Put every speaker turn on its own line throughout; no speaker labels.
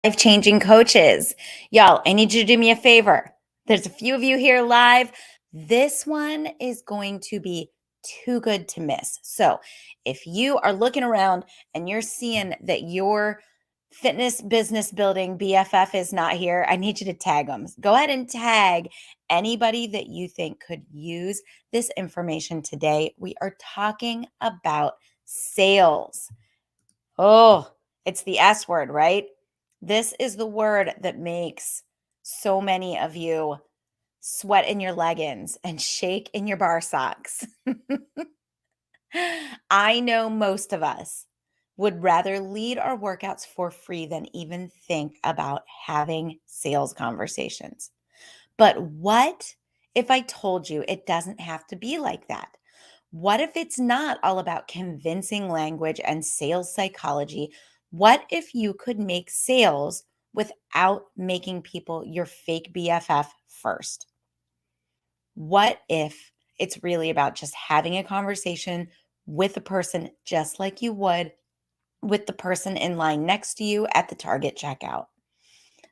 Life-changing coaches. Y'all, I need you to do me a favor. There's a few of you here live. This one is going to be too good to miss. So, if you are looking around and you're seeing that your fitness business building BFF is not here, I need you to tag them. Go ahead and tag anybody that you think could use this information today. We are talking about sales. Oh, it's the S word, right? This is the word that makes so many of you sweat in your leggings and shake in your bar socks. I know most of us would rather lead our workouts for free than even think about having sales conversations. But what if I told you it doesn't have to be like that? What if it's not all about convincing language and sales psychology? What if you could make sales without making people your fake BFF first? What if it's really about just having a conversation with a person just like you would with the person in line next to you at the Target checkout?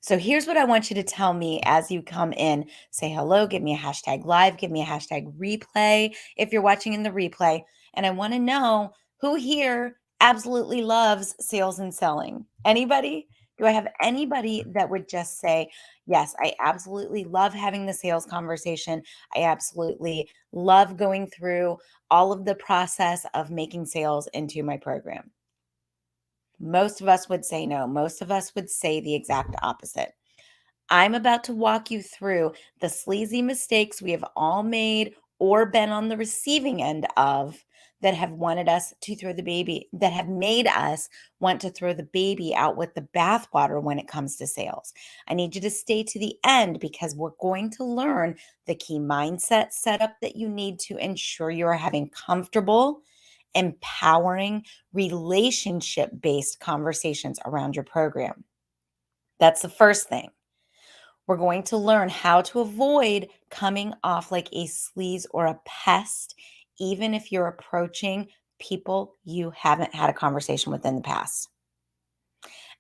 So here's what I want you to tell me as you come in. Say hello, give me a hashtag live, give me a hashtag replay if you're watching in the replay. And I want to know who here absolutely loves sales and selling. Anybody? Do I have anybody that would just say, yes, I absolutely love having the sales conversation. I absolutely love going through all of the process of making sales into my program? Most of us would say no. Most of us would say the exact opposite. I'm about to walk you through the sleazy mistakes we have all made or been on the receiving end of that have wanted us to throw the baby, that have made us want to throw the baby out with the bathwater when it comes to sales. I need you to stay to the end because we're going to learn the key mindset setup that you need to ensure you are having comfortable, empowering, relationship based conversations around your program. That's the first thing. We're going to learn how to avoid coming off like a sleaze or a pest, even if you're approaching people you haven't had a conversation with in the past,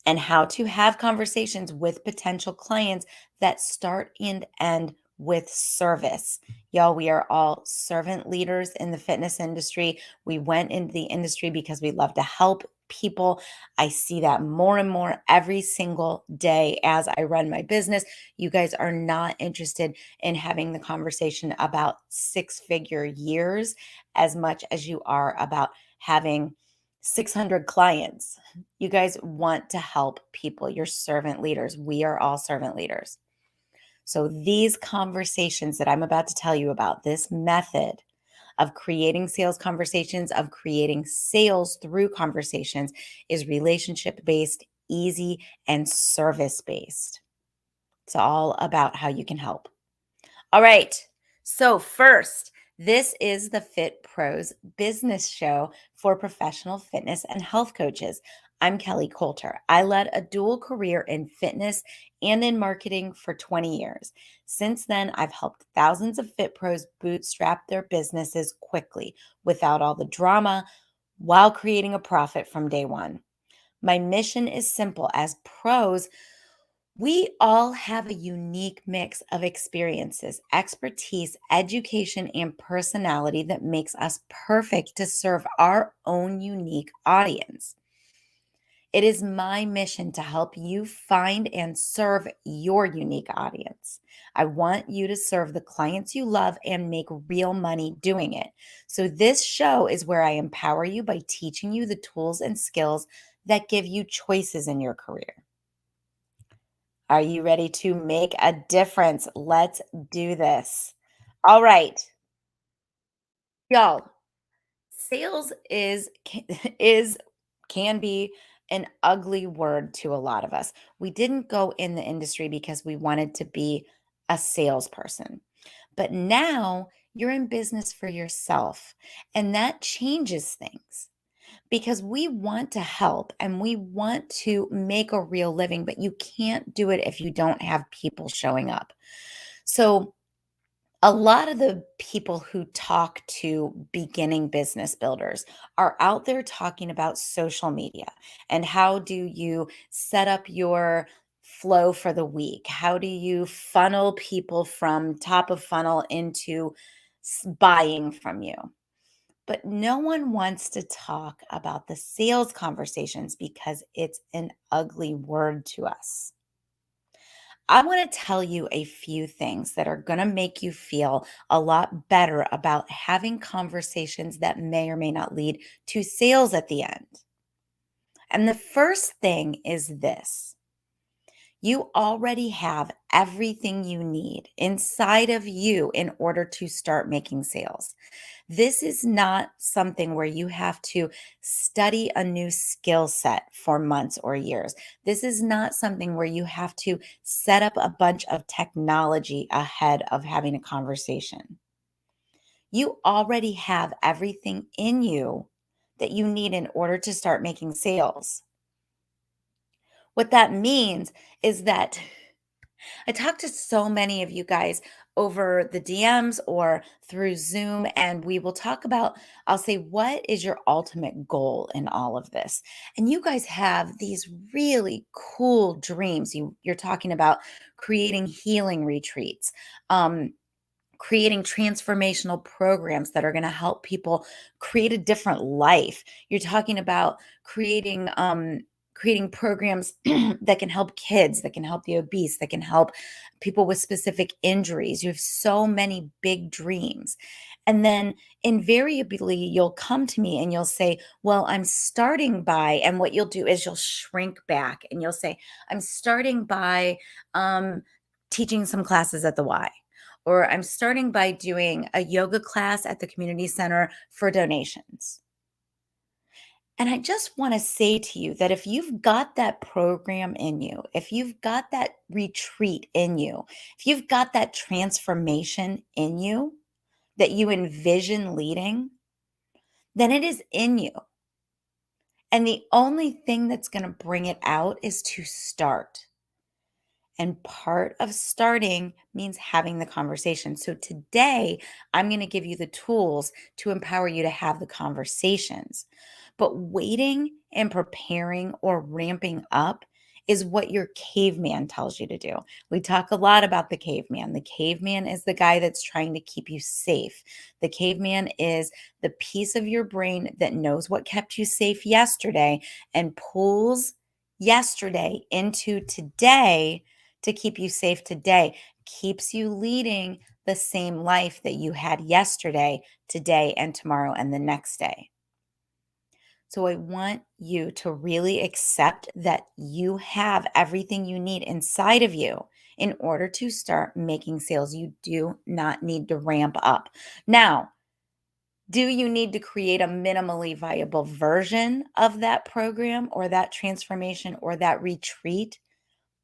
and how to have conversations with potential clients that start and end with service. Y'all, we are all servant leaders in the fitness industry. We went into the industry because we love to help people. I see that more and more every single day as I run my business. You guys are not interested in having the conversation about six-figure years as much as you are about having 600 clients. You guys want to help people. You're servant leaders. We are all servant leaders. So, these conversations that I'm about to tell you about, this method of creating sales conversations, of creating sales through conversations, is relationship based, easy, and service based. It's all about how you can help. All right. So, first, this is the Fit Pros business show for professional fitness and health coaches. I'm Kelly Coulter. I led a dual career in fitness and in marketing for 20 years. Since then, I've helped thousands of Fit Pros bootstrap their businesses quickly without all the drama while creating a profit from day one. My mission is simple. As pros, we all have a unique mix of experiences, expertise, education, and personality that makes us perfect to serve our own unique audience. It is my mission to help you find and serve your unique audience. I want you to serve the clients you love and make real money doing it. So, this show is where I empower you by teaching you the tools and skills that give you choices in your career. Are you ready to make a difference? Let's do this. All right, y'all. Sales is can be an ugly word to a lot of us. We didn't go in the industry because we wanted to be a salesperson. But now you're in business for yourself, and that changes things because we want to help and we want to make a real living, but you can't do it if you don't have people showing up. So, A lot of the people who talk to beginning business builders are out there talking about social media and how do you set up your flow for the week? How do you funnel people from top of funnel into buying from you? But no one wants to talk about the sales conversations because it's an ugly word to us. I want to tell you a few things that are going to make you feel a lot better about having conversations that may or may not lead to sales at the end. And the first thing is this: you already have everything you need inside of you in order to start making sales. This is not something where you have to study a new skill set for months or years. This is not something where you have to set up a bunch of technology ahead of having a conversation. You already have everything in you that you need in order to start making sales. What that means is that I talk to so many of you guys over the DMs or through Zoom, and we will talk about, I'll say, what is your ultimate goal in all of this? And you guys have these really cool dreams. You're talking about creating healing retreats. Creating transformational programs that are going to help people create a different life. You're talking about creating programs that can help kids, that can help the obese, that can help people with specific injuries. You have so many big dreams. And then invariably you'll come to me and you'll say, "Well, I'm starting by," and what you'll do is you'll shrink back and you'll say, "I'm starting by teaching some classes at the Y." Or I'm starting by doing a yoga class at the community center for donations. And I just want to say to you that if you've got that program in you, if you've got that retreat in you, if you've got that transformation in you that you envision leading, then it is in you. And the only thing that's going to bring it out is to start. And part of starting means having the conversation. So today, I'm going to give you the tools to empower you to have the conversations. But waiting and preparing or ramping up is what your caveman tells you to do. We talk a lot about the caveman. The caveman is the guy that's trying to keep you safe. The caveman is the piece of your brain that knows what kept you safe yesterday and pulls yesterday into today to keep you safe today, keeps you leading the same life that you had yesterday, today, and tomorrow, and the next day. So I want you to really accept that you have everything you need inside of you in order to start making sales. You do not need to ramp up. Now, do you need to create a minimally viable version of that program or that transformation or that retreat?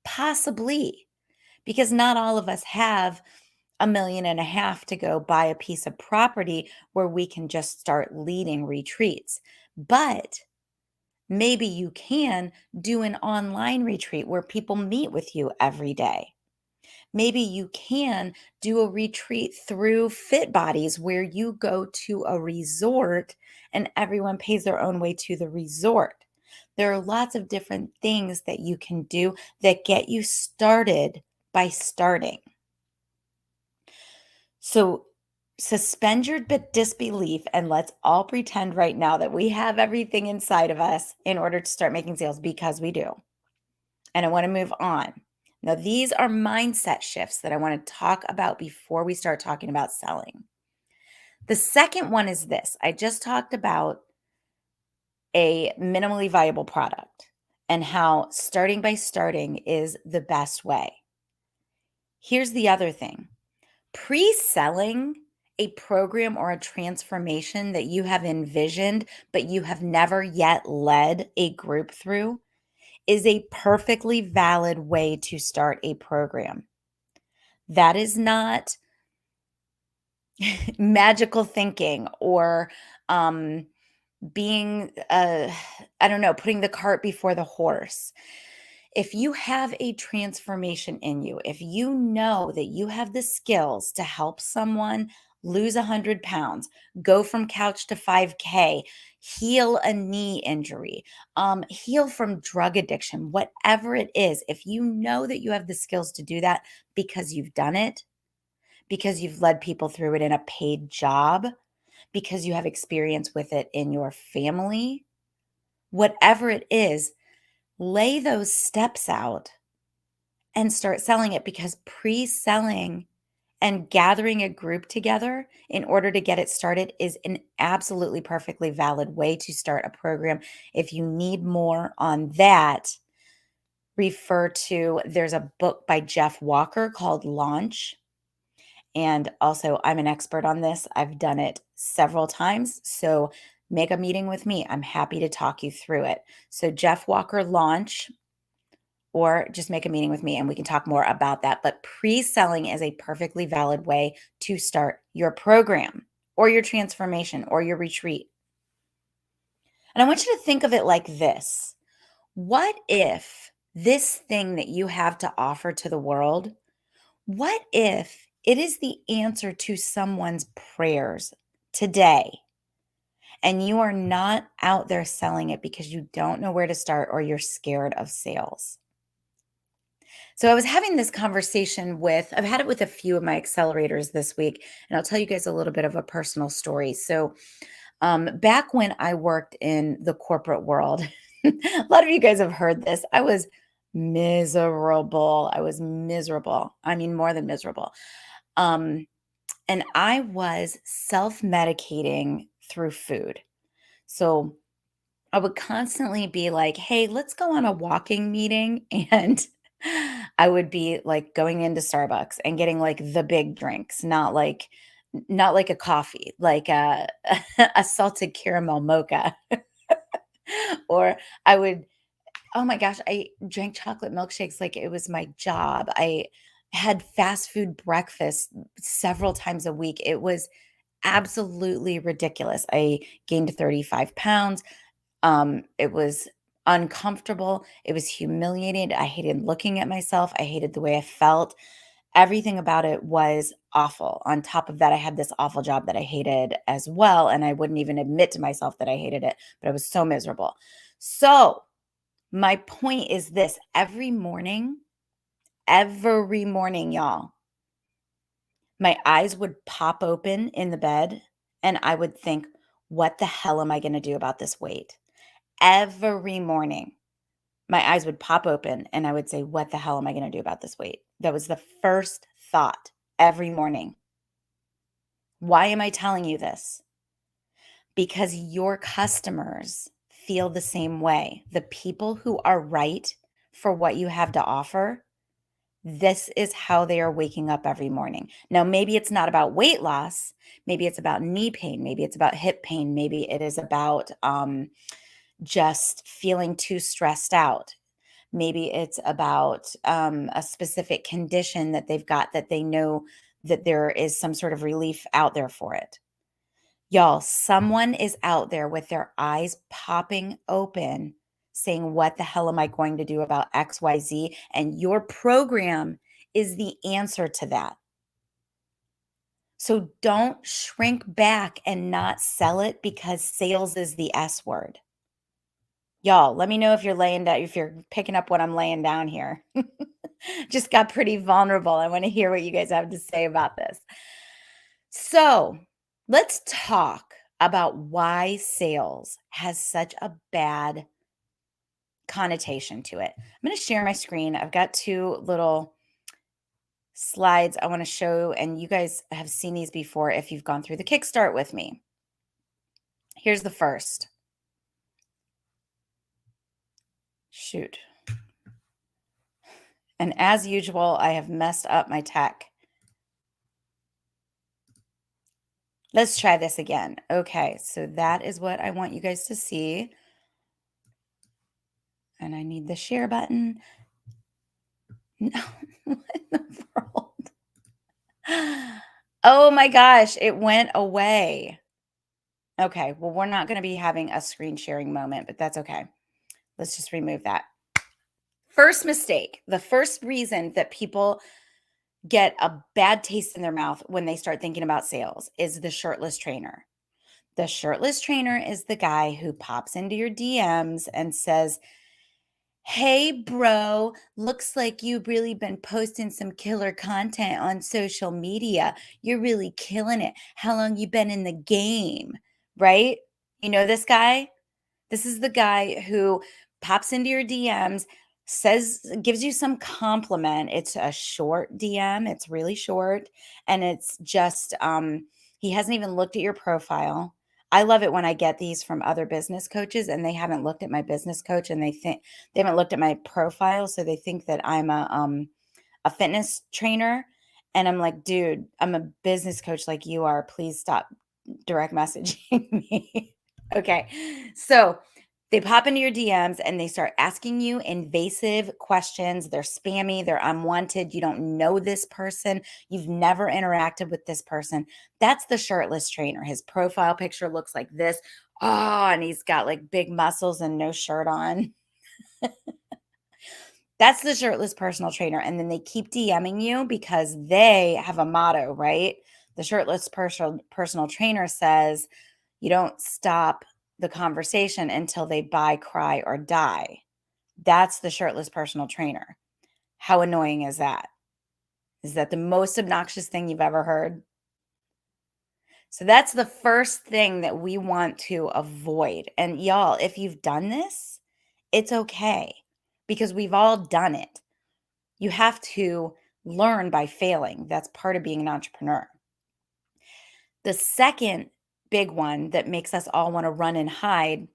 Possibly, because not all of us have 1.5 million to go buy a piece of property where we can just start leading retreats. But maybe you can do an online retreat where people meet with you every day. Maybe you can do a retreat through Fit Bodies where you go to a resort and everyone pays their own way to the resort. There are lots of different things that you can do that get you started by starting. So suspend your disbelief and let's all pretend right now that we have everything inside of us in order to start making sales, because we do. And I want to move on. Now, these are mindset shifts that I want to talk about before we start talking about selling. The second one is this: I just talked about a minimally viable product and how starting by starting is the best way. Here's the other thing: pre-selling a program or a transformation that you have envisioned, but you have never yet led a group through, is a perfectly valid way to start a program. That is not magical thinking or being, I don't know, putting the cart before the horse. If you have a transformation in you, if you know that you have the skills to help someone lose 100 pounds, go from couch to 5K, heal a knee injury, heal from drug addiction, whatever it is, if you know that you have the skills to do that because you've done it, because you've led people through it in a paid job, because you have experience with it in your family, whatever it is, lay those steps out and start selling it, because pre-selling and gathering a group together in order to get it started is an absolutely perfectly valid way to start a program. If you need more on that, refer to, there's a book by Jeff Walker called Launch. And also, I'm an expert on this. I've done it several times. So make a meeting with me. I'm happy to talk you through it. So, Jeff Walker Launch, or just make a meeting with me and we can talk more about that. But pre selling is a perfectly valid way to start your program or your transformation or your retreat. And I want you to think of it like this: what if this thing that you have to offer to the world, what if it is the answer to someone's prayers today? And you are not out there selling it because you don't know where to start or you're scared of sales. So I was having this conversation with, I've had it with a few of my accelerators this week, and I'll tell you guys a little bit of a personal story. So, back when I worked in the corporate world, a lot of you guys have heard this. I was miserable. I was miserable. I mean, more than miserable. Um, and I was self medicating through food. So I would constantly be like, "Hey, let's go on a walking meeting." And I would be like going into Starbucks and getting like the big drinks, not like a coffee, like a salted caramel mocha. Or I would, oh my gosh, I drank chocolate milkshakes like it was my job. I had fast food breakfast several times a week. It was absolutely ridiculous. I gained 35 pounds. It was uncomfortable. It was humiliating. I hated looking at myself. I hated the way I felt. Everything about it was awful. On top of that, I had this awful job that I hated as well. And I wouldn't even admit to myself that I hated it, but I was so miserable. So, my point is this: every morning, y'all, my eyes would pop open in the bed and I would think, what the hell am I going to do about this weight? Every morning, my eyes would pop open and I would say, what the hell am I going to do about this weight? That was the first thought every morning. Why am I telling you this? Because your customers feel the same way. The people who are right for what you have to offer, this is how they are waking up every morning. Now, maybe it's not about weight loss. Maybe it's about knee pain. Maybe it's about hip pain. Maybe it is about just feeling too stressed out. Maybe it's about a specific condition that they've got that they know that there is some sort of relief out there for it. Y'all, someone is out there with their eyes popping open saying, what the hell am I going to do about XYZ? And your program is the answer to that. So don't shrink back and not sell it because sales is the S word. Y'all, let me know if you're laying down, if you're picking up what I'm laying down here. Just got pretty vulnerable. I want to hear what you guys have to say about this. So let's talk about why sales has such a bad connotation to it. I'm going to share my screen. I've got two little slides I want to show, and you guys have seen these before if you've gone through the Kickstart with me. Here's the first. Shoot. And as usual, I have messed up my tech. Let's try this again. Okay, so that is what I want you guys to see. And I need the share button. No, what in the world? Oh my gosh, it went away. Okay, well, we're not going to be having a screen sharing moment, but that's okay. Let's just remove that. First mistake, the first reason that people get a bad taste in their mouth when they start thinking about sales is the shirtless trainer. The shirtless trainer is the guy who pops into your DMs and says, "Hey, bro, looks like you've really been posting some killer content on social media. You're really killing it. How long you been in the game?" Right? You know this guy? This is the guy who pops into your DMs, gives you some compliment. It's a short DM, it's really short, and it's just he hasn't even looked at your profile. I love it when I get these from other business coaches and they haven't looked at my business coach and they haven't looked at my profile, so they think that I'm a fitness trainer. And I'm like, dude, I'm a business coach like you are. Please stop direct messaging me. Okay. So they pop into your DMs and they start asking you invasive questions. They're spammy, they're unwanted. You don't know this person, you've never interacted with this person. That's the shirtless trainer. His profile picture looks like this. Oh, and he's got like big muscles and no shirt on. That's the shirtless personal trainer. And then they keep DMing you because they have a motto, right? The shirtless personal trainer says, you don't stop the conversation until they buy, cry, or die. That's the shirtless personal trainer. How annoying is that? Is that the most obnoxious thing you've ever heard? So that's the first thing that we want to avoid. And y'all, if you've done this, it's okay because we've all done it. You have to learn by failing. That's part of being an entrepreneur. The second big one that makes us all want to run and hide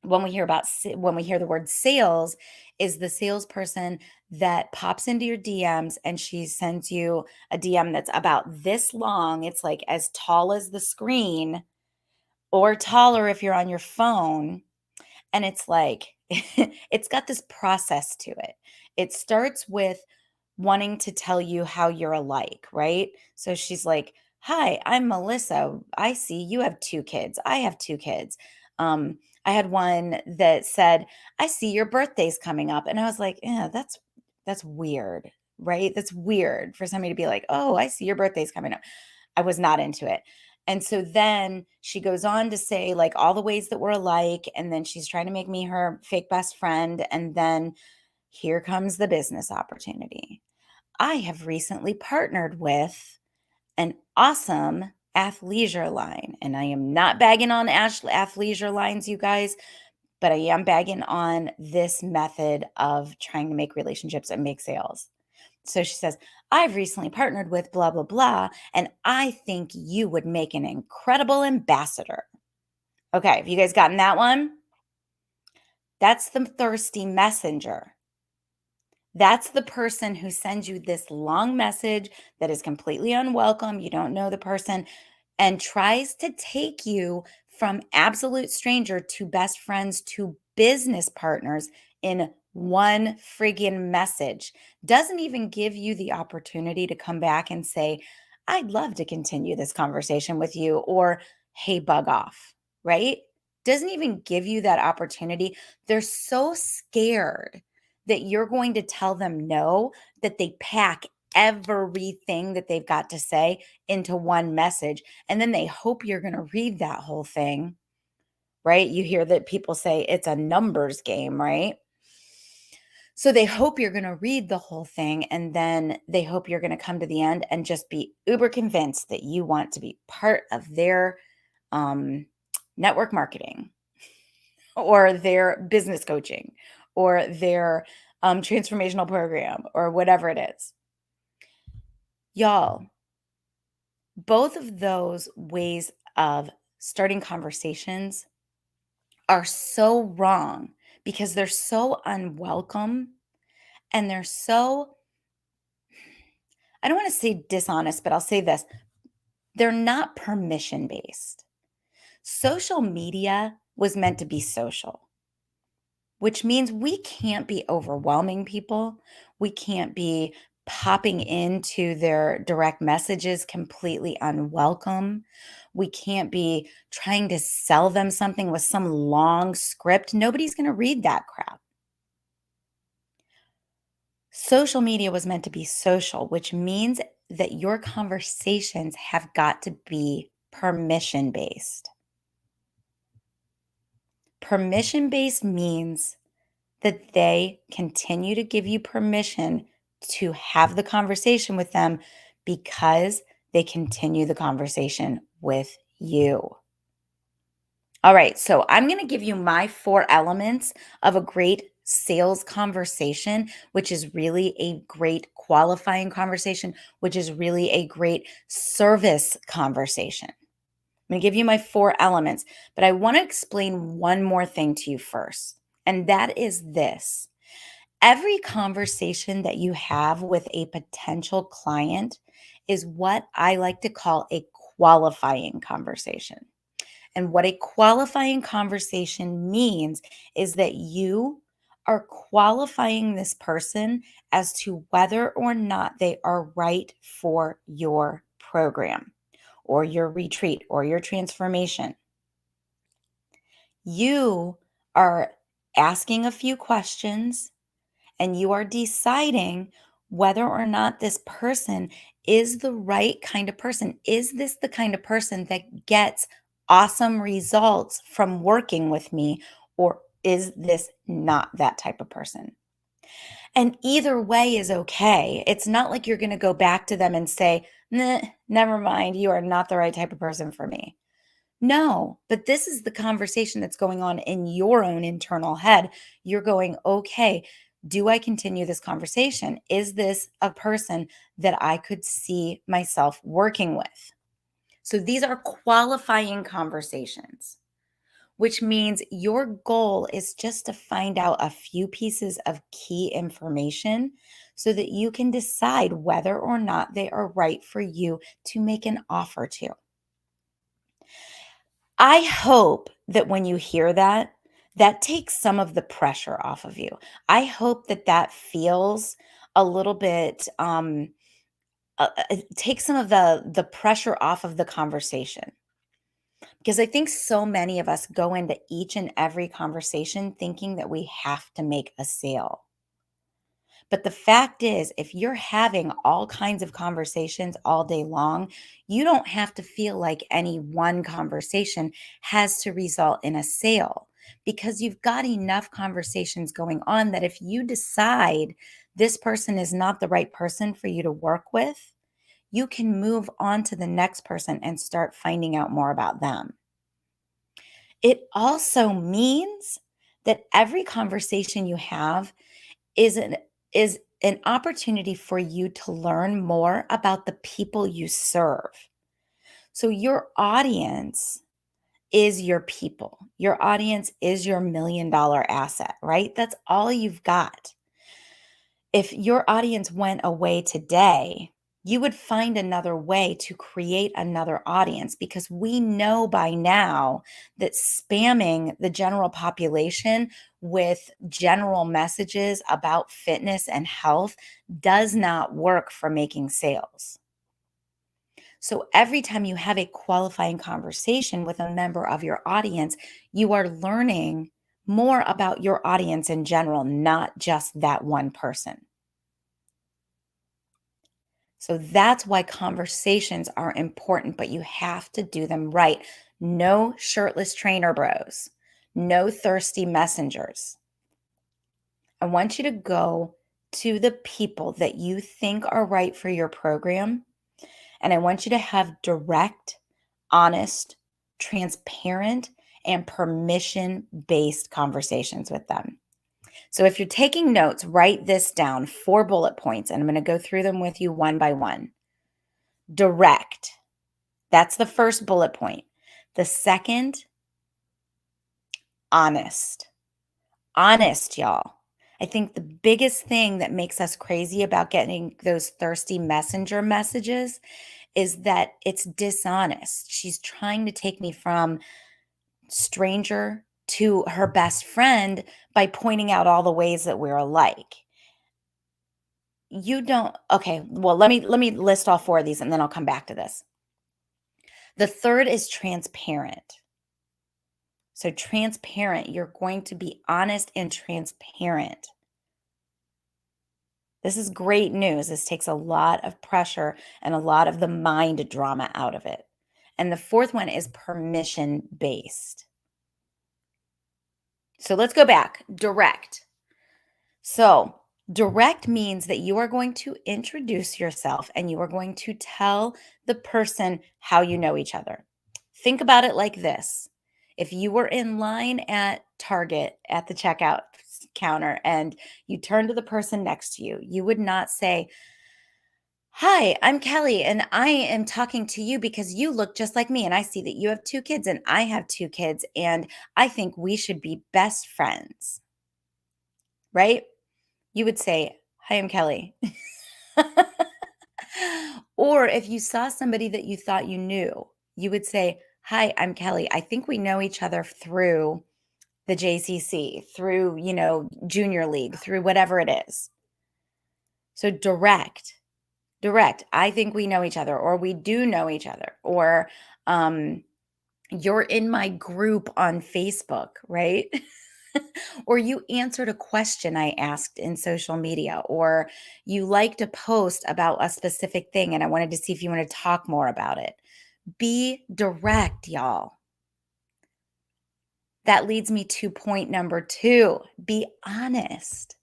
when we hear the word sales is the salesperson that pops into your DMs and she sends you a DM that's about this long. It's like as tall as the screen or taller if you're on your phone. And it's like, it's got this process to it. It starts with wanting to tell you how you're alike, right? So she's like, "Hi, I'm Melissa. I see you have two kids. I have two kids." I had one that said, "I see your birthday's coming up." And I was like, "Yeah, that's weird, right? That's weird for somebody to be like, "Oh, I see your birthday's coming up." I was not into it. And so then she goes on to say like all the ways that we're alike. And then she's trying to make me her fake best friend. And then here comes the business opportunity. I have recently partnered with an awesome athleisure line. And I am not bagging on athleisure lines, you guys, but I am bagging on this method of trying to make relationships and make sales. So she says, "I've recently partnered with blah, blah, blah, and I think you would make an incredible ambassador." Okay, have you guys gotten that one? That's the thirsty messenger. That's the person who sends you this long message that is completely unwelcome. You don't know the person and tries to take you from absolute stranger to best friends to business partners in one friggin' message. Doesn't even give you the opportunity to come back and say, "I'd love to continue this conversation with you," or "Hey, bug off," right? Doesn't even give you that opportunity. They're so scared that you're going to tell them no, that they pack everything that they've got to say into one message. And then they hope you're going to read that whole thing, right? You hear that people say it's a numbers game, right? So they hope you're going to read the whole thing. And then they hope you're going to come to the end and just be uber convinced that you want to be part of their um, network marketing or their business coaching or their transformational program or whatever it is. Y'all, both of those ways of starting conversations are so wrong because they're so unwelcome and they're so, I don't want to say dishonest, but I'll say this, they're not permission based. Social media was meant to be social, which means we can't be overwhelming people. We can't be popping into their direct messages completely unwelcome. We can't be trying to sell them something with some long script. Nobody's going to read that crap. Social media was meant to be social, which means that your conversations have got to be permission based. Permission based means that they continue to give you permission to have the conversation with them because they continue the conversation with you. All right, so I'm going to give you my 4 elements of a great sales conversation, which is really a great qualifying conversation, which is really a great service conversation. I'm going to give you my 4 elements, but I want to explain one more thing to you first. And that is this: every conversation that you have with a potential client is what I like to call a qualifying conversation. And what a qualifying conversation means is that you are qualifying this person as to whether or not they are right for your program or your retreat or your transformation. You are asking a few questions and you are deciding whether or not this person is the right kind of person. Is this the kind of person that gets awesome results from working with me, or is this not that type of person? And either way is okay. It's not like you're going to go back to them and say, nah, never mind, you are not the right type of person for me. No, but this is the conversation that's going on in your own internal head. You're going, okay, do I continue this conversation? Is this a person that I could see myself working with? So these are qualifying conversations, which means your goal is just to find out a few pieces of key information so that you can decide whether or not they are right for you to make an offer to. I hope that when you hear that, that takes some of the pressure off of you. I hope that that feels a little bit take some of the pressure off of the conversation, because I think so many of us go into each and every conversation thinking that we have to make a sale. But the fact is, if you're having all kinds of conversations all day long, you don't have to feel like any one conversation has to result in a sale, because you've got enough conversations going on that if you decide this person is not the right person for you to work with, you can move on to the next person and start finding out more about them. It also means that every conversation you have is an is an opportunity for you to learn more about the people you serve. So your audience is your people. Your audience is your $1 million asset, right? That's all you've got. If your audience went away today, you would find another way to create another audience, because we know by now that spamming the general population with general messages about fitness and health does not work for making sales. So every time you have a qualifying conversation with a member of your audience, you are learning more about your audience in general, not just that one person. So that's why conversations are important, but you have to do them right. No shirtless trainer bros, no thirsty messengers. I want you to go to the people that you think are right for your program, and I want you to have direct, honest, transparent, and permission based conversations with them. So if you're taking notes, write this down, 4 bullet points, and I'm going to go through them with you one by one. Direct. That's the first bullet point. The second, honest. Honest, y'all. I think the biggest thing that makes us crazy about getting those thirsty messenger messages is that it's dishonest. She's trying to take me from stranger to her best friend by pointing out all the ways that we're alike. You don't, okay, well, let me list all 4 of these and then I'll come back to this. The third is transparent. So transparent, you're going to be honest and transparent. This is great news. This takes a lot of pressure and a lot of the mind drama out of it. And the fourth one is permission based. So let's go back. Direct. So, direct means that you are going to introduce yourself and you are going to tell the person how you know each other. Think about it like this. If you were in line at Target at the checkout counter and you turn to the person next to you, you would not say, "Hi, I'm Kelly, and I am talking to you because you look just like me. And I see that you have two kids, and I have two kids, and I think we should be best friends," right? You would say, "Hi, I'm Kelly." Or if you saw somebody that you thought you knew, you would say, "Hi, I'm Kelly. I think we know each other through the JCC, through, junior league, through whatever it is." So direct, direct. I think we know each other, or we do know each other, or um, you're in my group on Facebook, right? Or you answered a question I asked in social media, or you liked a post about a specific thing and I wanted to see if you want to talk more about it. Be direct, y'all. That leads me to point number 2, be honest.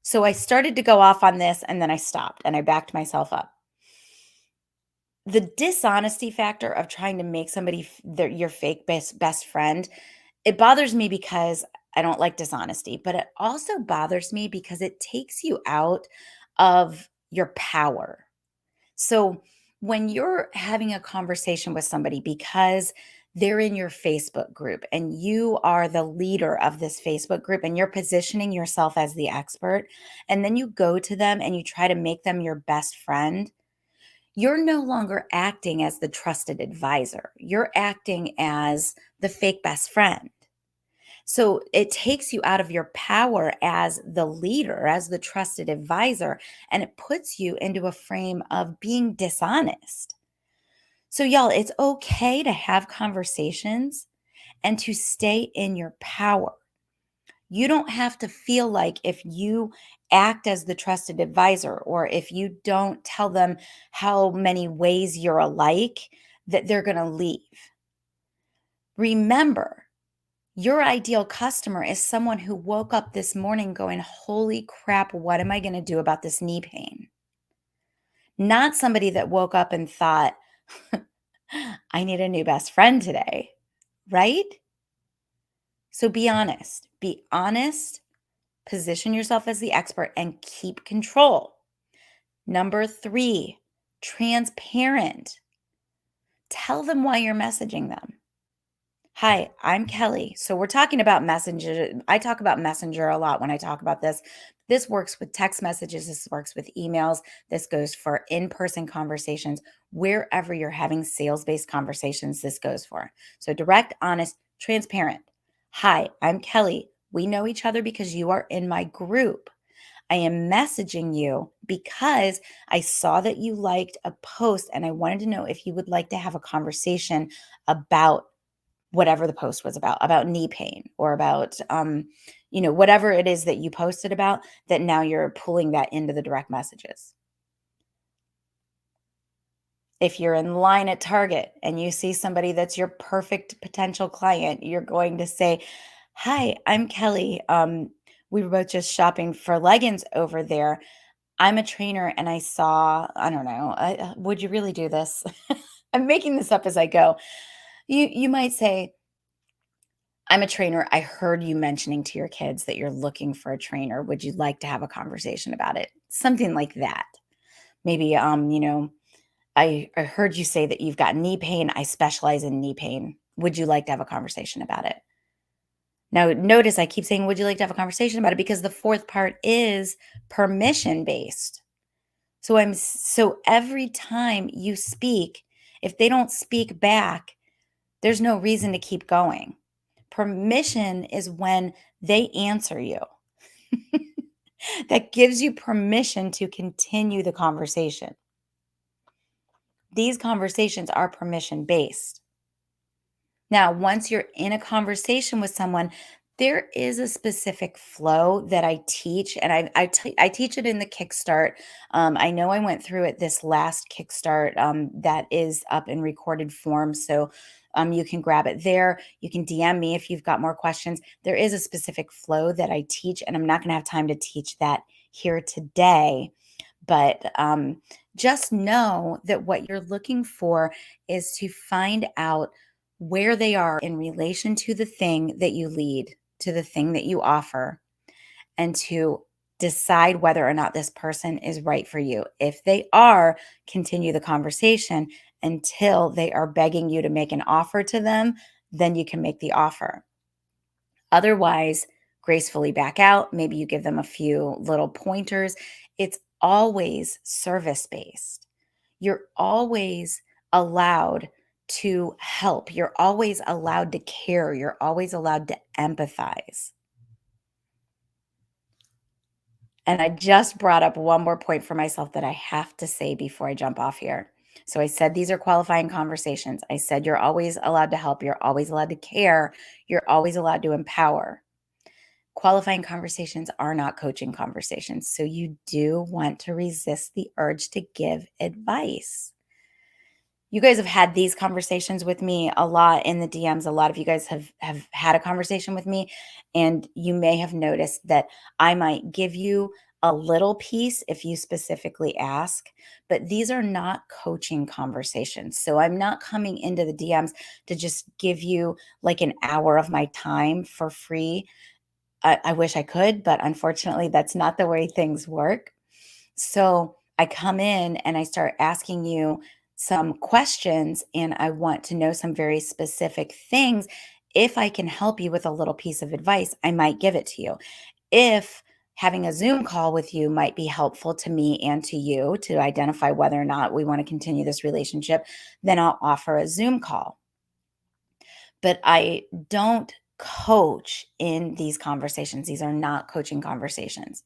So I started to go off on this and then I stopped and I backed myself up. The dishonesty factor of trying to make somebody your fake best friend, it bothers me because I don't like dishonesty, but it also bothers me because it takes you out of your power. So when you're having a conversation with somebody because they're in your Facebook group and you are the leader of this Facebook group and you're positioning yourself as the expert, and then you go to them and you try to make them your best friend, you're no longer acting as the trusted advisor. You're acting as the fake best friend. So it takes you out of your power as the leader, as the trusted advisor, and it puts you into a frame of being dishonest. So, y'all, it's okay to have conversations and to stay in your power. You don't have to feel like if you act as the trusted advisor or if you don't tell them how many ways you're alike, that they're going to leave. Remember, your ideal customer is someone who woke up this morning going, "Holy crap, what am I going to do about this knee pain?" Not somebody that woke up and thought, "I need a new best friend today," right? So be honest. Be honest, position yourself as the expert, and keep control. Number 3, transparent. Tell them why you're messaging them. "Hi, I'm Kelly." So we're talking about Messenger. I talk about Messenger a lot when I talk about this. This works with text messages. This works with emails. This goes for in-person conversations. Wherever you're having sales-based conversations, this goes for. So direct, honest, transparent. "Hi, I'm Kelly. We know each other because you are in my group. I am messaging you because I saw that you liked a post and I wanted to know if you would like to have a conversation about whatever the post was about knee pain or about, whatever it is that you posted about, that now you're pulling that into the direct messages." If you're in line at Target and you see somebody that's your perfect potential client, you're going to say, "Hi, I'm Kelly. We were both just shopping for leggings over there. I'm a trainer and I saw, I don't know, would you really do this?" I'm making this up as I go. You might say, "I'm a trainer. I heard you mentioning to your kids that you're looking for a trainer. Would you like to have a conversation about it?" Something like that. Maybe, I heard you say that you've got knee pain. I specialize in knee pain. Would you like to have a conversation about it? Now, notice I keep saying, "Would you like to have a conversation about it?" Because the fourth part is permission based. So every time you speak, if they don't speak back, there's no reason to keep going. Permission is when they answer you. That gives you permission to continue the conversation. These conversations are permission based. Now, once you're in a conversation with someone, There is a specific flow that I teach, and I teach it in the Kickstart. I know I went through it this last Kickstart that is up in recorded form, so you can grab it there. You can DM me if you've got more questions. There is a specific flow that I teach, and I'm not going to have time to teach that here today. But just know that what you're looking for is to find out where they are in relation to the thing that you lead, to the thing that you offer, and to decide whether or not this person is right for you. If they are, continue the conversation until they are begging you to make an offer to them, then you can make the offer. Otherwise, gracefully back out. Maybe you give them a few little pointers. It's always service based. You're always allowed to help. You're always allowed to care. You're always allowed to empathize. And I just brought up one more point for myself that I have to say before I jump off here. So I said these are qualifying conversations. I said you're always allowed to help. You're always allowed to care. You're always allowed to empower. Qualifying conversations are not coaching conversations. So you do want to resist the urge to give advice. You guys have had these conversations with me a lot in the DMs. A lot of you guys have had a conversation with me, and you may have noticed that I might give you a little piece if you specifically ask, but these are not coaching conversations. So I'm not coming into the DMs to just give you like an hour of my time for free. I wish I could, but unfortunately, that's not the way things work. So I come in and I start asking you some questions, and I want to know some very specific things. If I can help you with a little piece of advice, I might give it to you. If having a Zoom call with you might be helpful to me and to you to identify whether or not we want to continue this relationship, then I'll offer a Zoom call. But I don't coach in these conversations. These are not coaching conversations.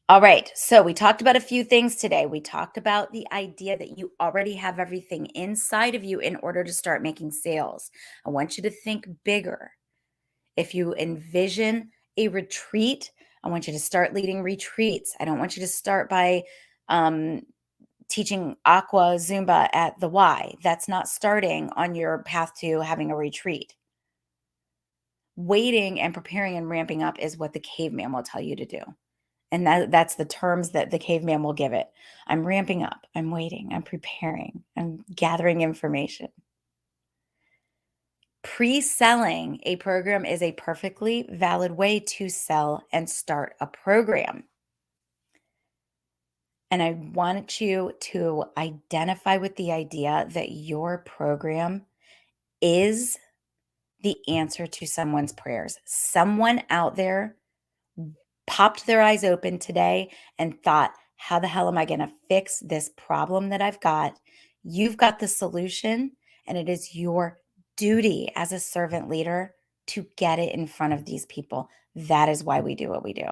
All right. So we talked about a few things today. We talked about the idea that you already have everything inside of you in order to start making sales. I want you to think bigger. If you envision a retreat, I want you to start leading retreats. I don't want you to start by um, teaching aqua Zumba at the Y. That's not starting on your path to having a retreat. Waiting and preparing and ramping up is what the caveman will tell you to do. And that's the terms that the caveman will give it. I'm ramping up. I'm waiting. I'm preparing. I'm gathering information. Pre-selling a program is a perfectly valid way to sell and start a program. And I want you to identify with the idea that your program is the answer to someone's prayers. Someone out there popped their eyes open today and thought, how the hell am I going to fix this problem that I've got? You've got the solution, and it is your duty as a servant leader to get it in front of these people. That is why we do what we do.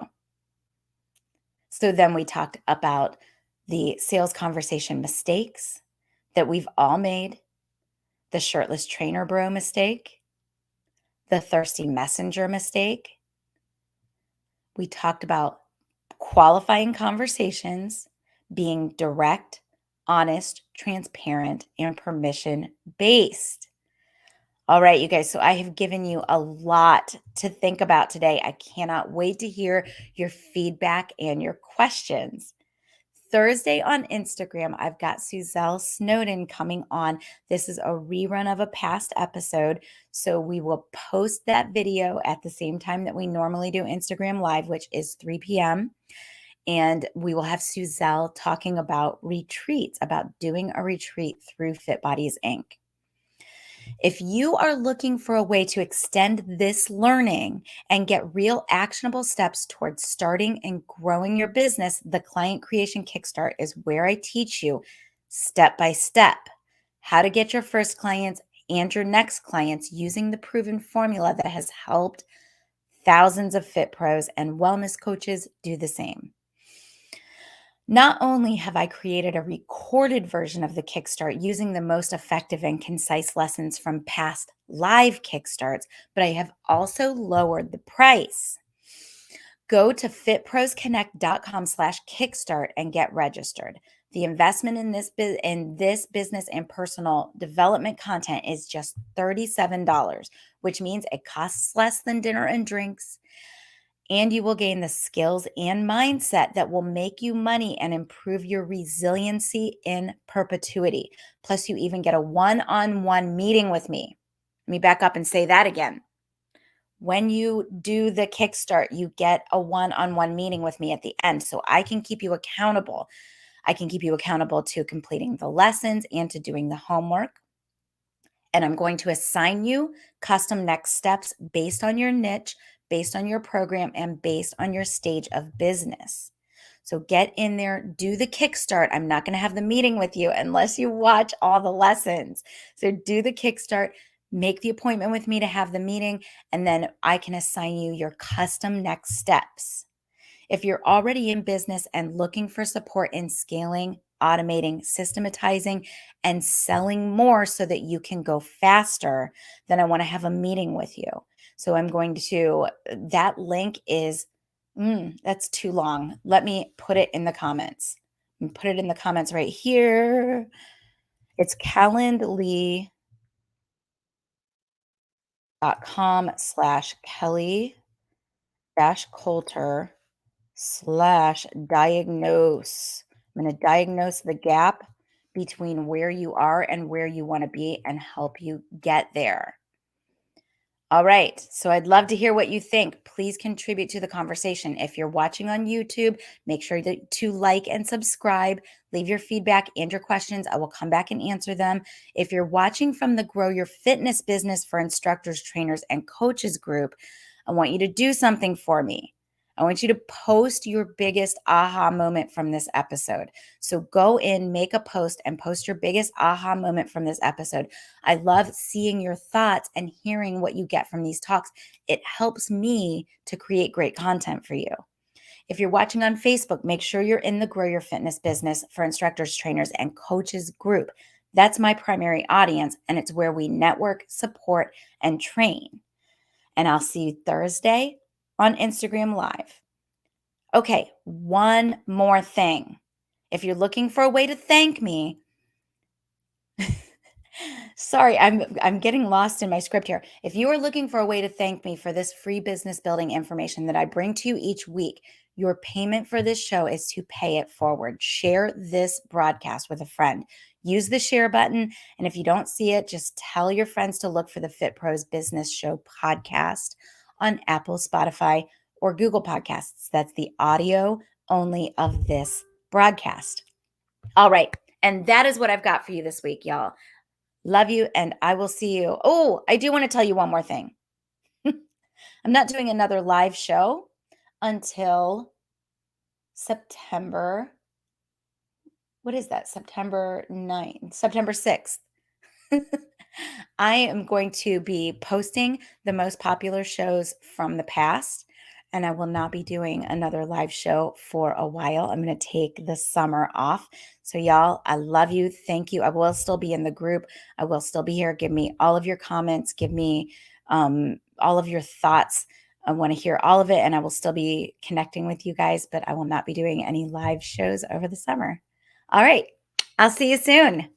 So then we talked about the sales conversation mistakes that we've all made, the shirtless trainer bro mistake, the thirsty messenger mistake. We talked about qualifying conversations, being direct, honest, transparent, and permission based. All right, you guys. So I have given you a lot to think about today. I cannot wait to hear your feedback and your questions. Thursday on Instagram, I've got Suzelle Snowden coming on. This is a rerun of a past episode. So we will post that video at the same time that we normally do Instagram Live, which is 3 p.m. And we will have Suzelle talking about retreats, about doing a retreat through Fit Bodies Inc. If you are looking for a way to extend this learning and get real actionable steps towards starting and growing your business, the Client Creation Kickstart is where I teach you step by step how to get your first clients and your next clients using the proven formula that has helped thousands of fit pros and wellness coaches do the same. Not only have I created a recorded version of the Kickstart using the most effective and concise lessons from past live Kickstarts, but I have also lowered the price. Go to fitprosconnect.com/kickstart and get registered. The investment in this business and personal development content is just $37, which means it costs less than dinner and drinks, and you will gain the skills and mindset that will make you money and improve your resiliency in perpetuity. Plus, you even get a one-on-one meeting with me. Let me back up and say that again. When you do the Kickstart, you get a one-on-one meeting with me at the end so I can keep you accountable. I can keep you accountable to completing the lessons and to doing the homework. And I'm going to assign you custom next steps based on your niche, based on your program, and based on your stage of business. So get in there, do the Kickstart. I'm not going to have the meeting with you unless you watch all the lessons. So do the Kickstart, make the appointment with me to have the meeting, and then I can assign you your custom next steps. If you're already in business and looking for support in scaling, automating, systematizing, and selling more so that you can go faster, then I want to have a meeting with you. So I'm going to, that link is, that's too long. Let me put it in the comments. Put it in the comments right here. It's calendly.com/Kelly Coulter /diagnose. I'm going to diagnose the gap between where you are and where you want to be and help you get there. All right. So I'd love to hear what you think. Please contribute to the conversation. If you're watching on YouTube, make sure to like and subscribe. Leave your feedback and your questions. I will come back and answer them. If you're watching from the Grow Your Fitness Business for Instructors, Trainers, and Coaches group, I want you to do something for me. I want you to post your biggest aha moment from this episode. So go in, make a post, and post your biggest aha moment from this episode. I love seeing your thoughts and hearing what you get from these talks. It helps me to create great content for you. If you're watching on Facebook, make sure you're in the Grow Your Fitness Business for Instructors, Trainers, and Coaches group. That's my primary audience, and it's where we network, support, and train. And I'll see you Thursday on Instagram Live. Okay, one more thing. If you're looking for a way to thank me, sorry, I'm getting lost in my script here. If you are looking for a way to thank me for this free business building information that I bring to you each week, your payment for this show is to pay it forward. Share this broadcast with a friend. Use the share button. And if you don't see it, just tell your friends to look for the Fit Pros Business Show podcast on Apple, Spotify, or Google Podcasts. That's the audio only of this broadcast. All right. And that is what I've got for you this week, y'all. Love you, and I will see you. Oh, I do want to tell you one more thing. I'm not doing another live show until September. What is that? September 9th, September 6th. I am going to be posting the most popular shows from the past, and I will not be doing another live show for a while. I'm going to take the summer off. So, y'all, I love you. Thank you. I will still be in the group. I will still be here. Give me all of your comments. Give me all of your thoughts. I want to hear all of it, and I will still be connecting with you guys, but I will not be doing any live shows over the summer. All right. I'll see you soon.